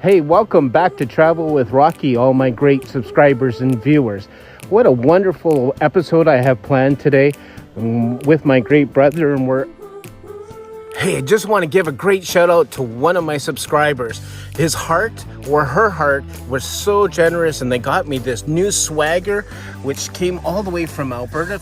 Hey, welcome back to Travel with Rocky, all my great subscribers and viewers. What a wonderful episode I have planned today with my great brother, and Hey, I just want to give a great shout out to one of my subscribers. His heart, or her heart, was so generous, and they got me this new swagger, which came all the way from Alberta,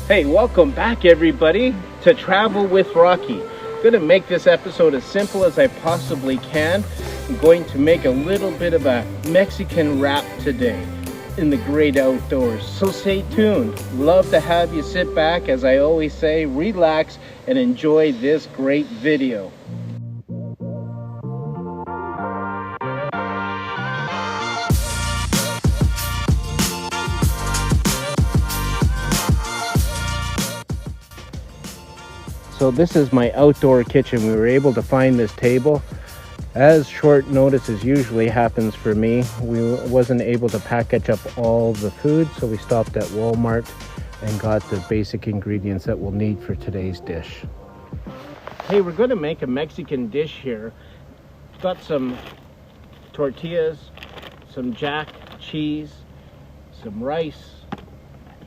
Hey, welcome back everybody to Travel with Rocky. I'm going to make this episode as simple as I possibly can. I'm going to make a little bit of a Mexican wrap today in the great outdoors. So stay tuned. Love to have you sit back, as I always say, relax and enjoy this great video. So this is my outdoor kitchen. We were able to find this table. As short notice as usually happens for me, we wasn't able to package up all the food, so we stopped at Walmart and got the basic ingredients that we'll need for today's dish. Hey, we're going to make a Mexican dish here. Got some tortillas, some jack cheese, some rice,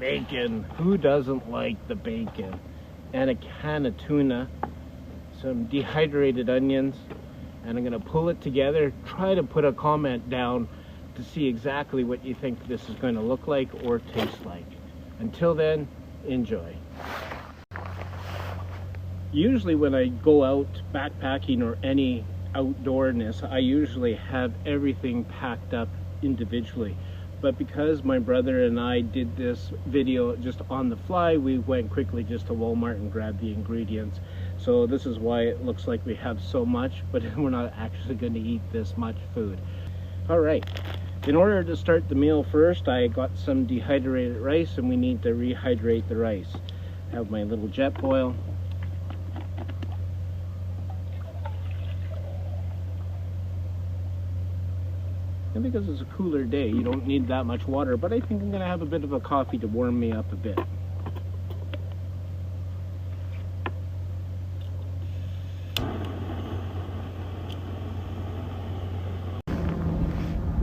bacon. Who doesn't like the bacon? And a can of tuna, some dehydrated onions, and I'm going to pull it together. Try to put a comment down to see exactly what you think this is going to look like or taste like. Until then, enjoy. Usually when I go out backpacking or any outdoorness, I usually have everything packed up individually. But because my brother and I did this video just on the fly, we went quickly just to Walmart and grabbed the ingredients. So this is why it looks like we have so much, but we're not actually going to eat this much food. All right, in order to start the meal first, I got some dehydrated rice, and we need to rehydrate the rice. I have my little jet boil. And because it's a cooler day, you don't need that much water, but I think I'm going to have a bit of a coffee to warm me up a bit.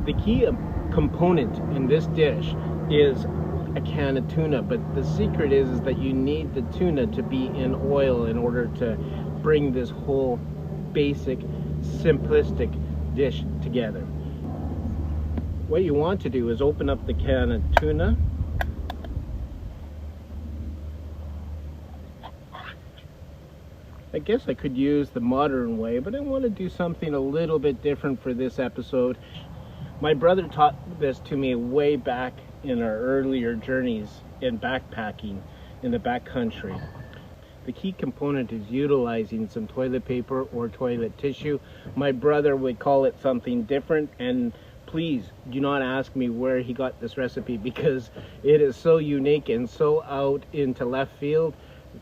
The key component in this dish is a can of tuna, but the secret is that you need the tuna to be in oil in order to bring this whole basic, simplistic dish together. What you want to do is open up the can of tuna. I guess I could use the modern way, but I want to do something a little bit different for this episode. My brother taught this to me way back in our earlier journeys in backpacking in the backcountry. The key component is utilizing some toilet paper or toilet tissue. My brother would call it something different, and please do not ask me where he got this recipe, because it is so unique and so out into left field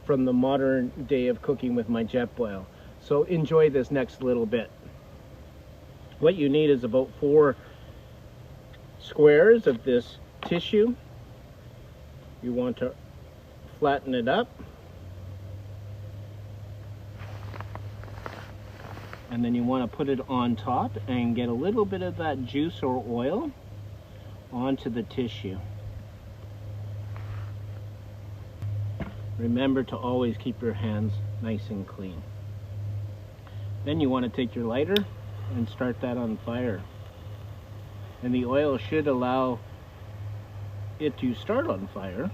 from the modern day of cooking with my jet boil. So enjoy this next little bit. What you need is about 4 squares of this tissue. You want to flatten it up. And then you want to put it on top and get a little bit of that juice or oil onto the tissue. Remember to always keep your hands nice and clean. Then you want to take your lighter and start that on fire. And the oil should allow it to start on fire.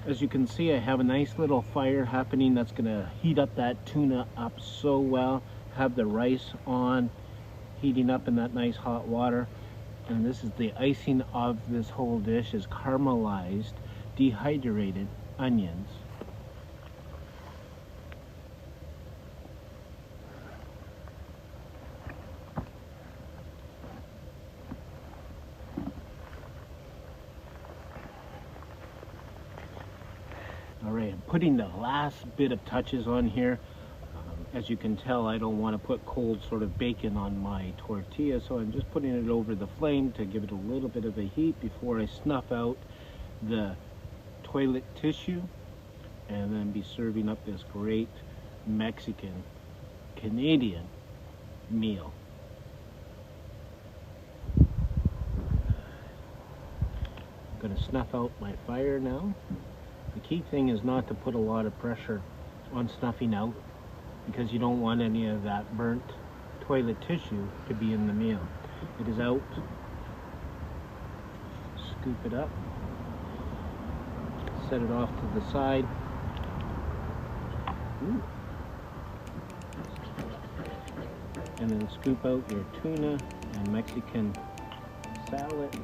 As you can see, I have a nice little fire happening that's going to heat up that tuna up so well. Have the rice on, heating up in that nice hot water. And this is the icing of this whole dish, is caramelized dehydrated onions. All right, I'm putting the last bit of touches on here. As you can tell, I don't want to put cold sort of bacon on my tortilla, so I'm just putting it over the flame to give it a little bit of a heat before I snuff out the toilet tissue and then be serving up this great Mexican Canadian meal. I'm going to snuff out my fire now. The key thing is not to put a lot of pressure on snuffing out, because you don't want any of that burnt toilet tissue to be in the meal. It is out. Scoop it up. Set it off to the side. Ooh. And then scoop out your tuna and Mexican salad.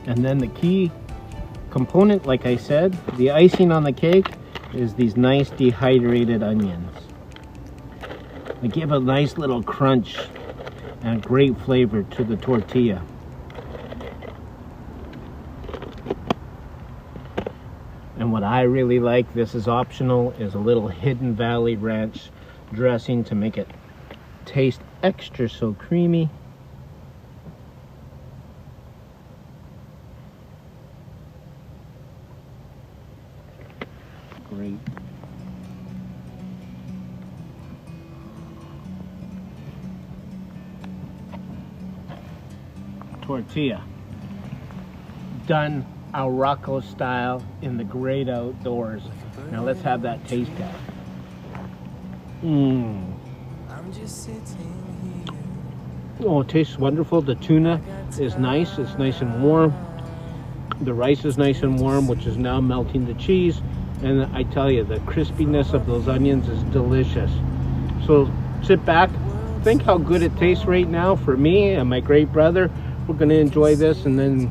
And then the key component, like I said, the icing on the cake, is these nice dehydrated onions. They give a nice little crunch and great flavor to the tortilla. And what I really like, this is optional, is a little Hidden Valley Ranch dressing to make it taste extra so creamy. Great. Tortilla. Done Arauco style in the great outdoors. Now let's have that taste test. Oh, it tastes wonderful. The tuna is nice. It's nice and warm. The rice is nice and warm, which is now melting the cheese. And I tell you, the crispiness of those onions is delicious. So sit back, think how good it tastes right now for me and my great brother. We're gonna enjoy this, and then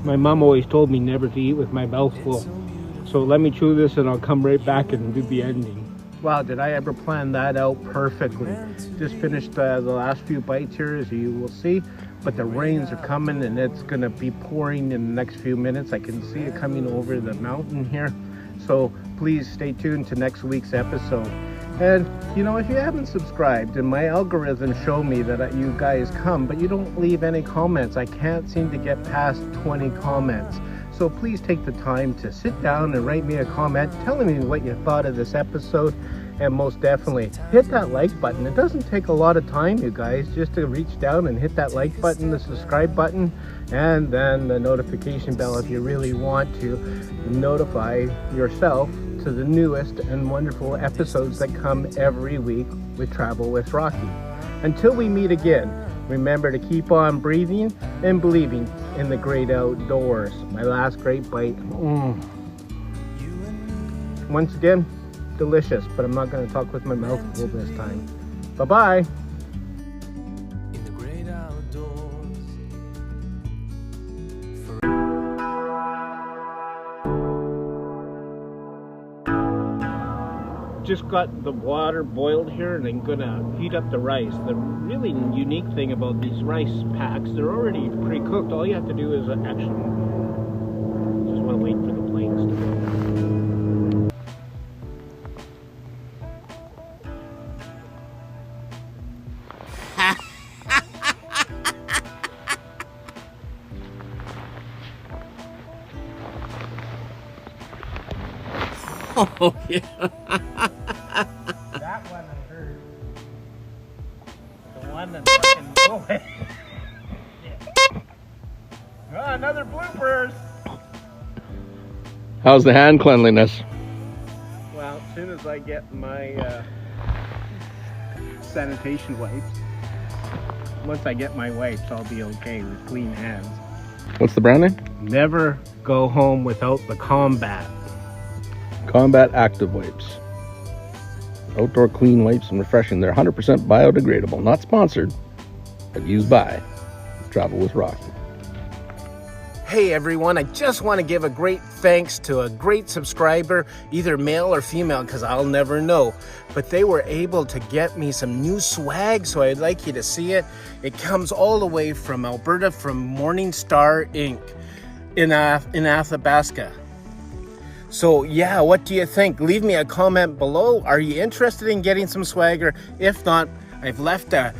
my mom always told me never to eat with my mouth full. So let me chew this and I'll come right back and do the ending. Wow, did I ever plan that out perfectly? Just finished the last few bites here, as you will see. But the rains are coming and it's gonna be pouring in the next few minutes. I can see it coming over the mountain here. So please stay tuned to next week's episode. And you know, if you haven't subscribed, and my algorithms show me that you guys come, but you don't leave any comments. I can't seem to get past 20 comments. So please take the time to sit down and write me a comment telling me what you thought of this episode. And most definitely hit that like button. It doesn't take a lot of time, you guys, just to reach down and hit that like button, the subscribe button, and then the notification bell if you really want to notify yourself to the newest and wonderful episodes that come every week with Travel with Rocky. Until we meet again, remember to keep on breathing and believing in the great outdoors. My last great bite. Once again, delicious, but I'm not going to talk with my mouth full this time. Bye-bye. In the great outdoors. Just got the water boiled here, and I'm going to heat up the rice. The really unique thing about these rice packs, they're already pre-cooked. All you have to do is actually just want to wait for the planes to go. Oh, yeah. That one I heard. The one that fucking... Oh, yeah. Oh, another bloopers. How's the hand cleanliness? Well, as soon as I get my sanitation wipes, once I get my wipes, I'll be okay with clean hands. What's the brand name? Never go home without the combat. Combat Active Wipes. Outdoor clean wipes and refreshing. They're 100% biodegradable. Not sponsored, but used by Travel with Rocky. Hey everyone, I just want to give a great thanks to a great subscriber, either male or female, because I'll never know. But they were able to get me some new swag, so I'd like you to see it. It comes all the way from Alberta, from Morning Star Inc. in Athabasca. So yeah, what do you think? Leave me a comment below. Are you interested in getting some swagger? If not, I've left a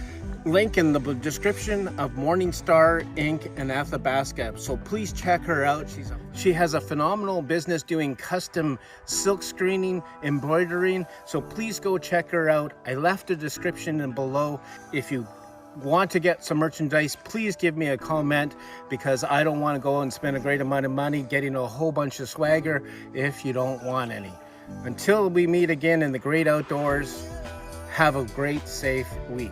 link in the description of Morningstar Inc. in Athabasca, so please check her out. She has a phenomenal business doing custom silk screening, embroidering, so please go check her out. I left a description in below. If you want to get some merchandise, please give me a comment, because I don't want to go and spend a great amount of money getting a whole bunch of swagger if you don't want any. Until we meet again in the great outdoors, have a great, safe week.